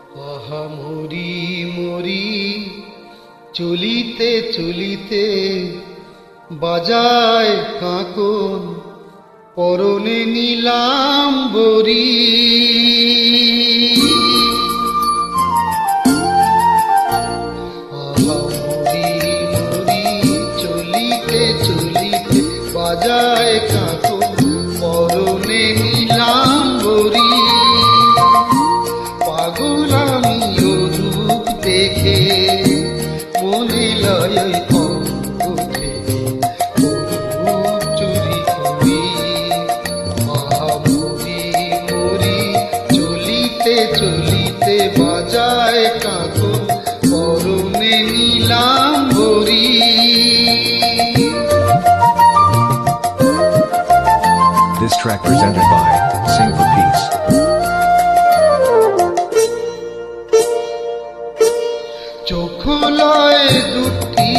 আহা মরি মরি চলিতে চলিতে বাজায় কাঁকন পরনে নিলাম বরি। আহা মরি মরি চলিতে চলিতে বাজায় কাঁকন পরনে নিলাম বরি। পাগল আমি রূপ দেখে মনে লয় অঙ্গ থেকে রূপ চুরি করি। আহা মরি মরি চলিতে চলিতে বাজায় কাঁকন পরনে নিলাম বরি। This track presented by Sing for Peace. চোখ লয় দুটি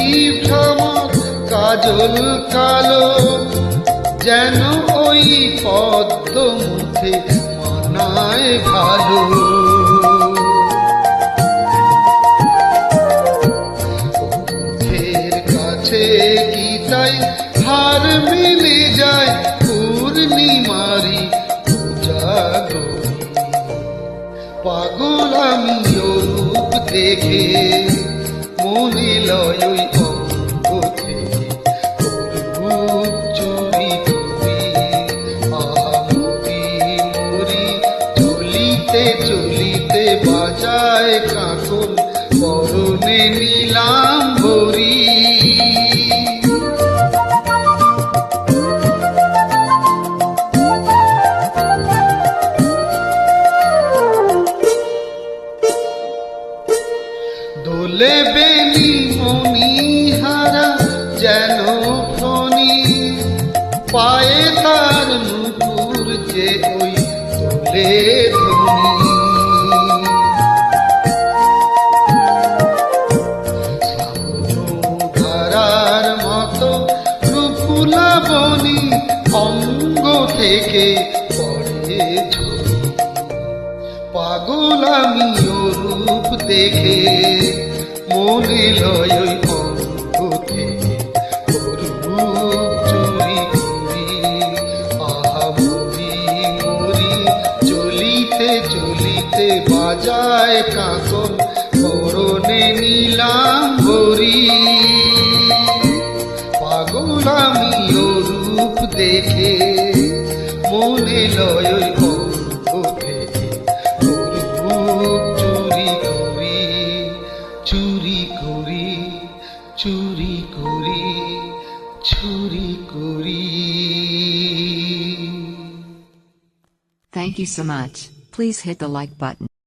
ভ্রমর কাজল কালো, যেন ওই পদ্ম মুখে মানায় ভালো। মুখের কাছে কি তাই হার মিলে যায় পূর্ণিমারি জাগরি। পাগল আমি রূপ দেখে মনে লয় ওই অঙ্গ থেকে রূপ চুরি করি। আহা মরি মরি চলিতে চলিতে বাজায় কাঁকন পরনে নিলাম বরি। দোলে বেনি মণিহারা যেন ফণি, পায়ে তার নুপুর যে ওই দোলে ধ্বনি। ধারার মতো রূপুলাবনি অঙ্গ থেকে পড়ে ঝরি। পাগল আমি রূপ দেখে মনে লয় ওই অঙ্গ থেকে রূপ চুরি করি। আহা মরি মরি চলিতে চলিতে বাজায় কাঁকন পরনে নিলাম বরি। পাগল আমি রূপ দেখে মনে লয় ওই অঙ্গ থেকে রূপ চুরি করি। চুরি করি চুরি করি চুরি করি। Thank you so much. Please hit the like button.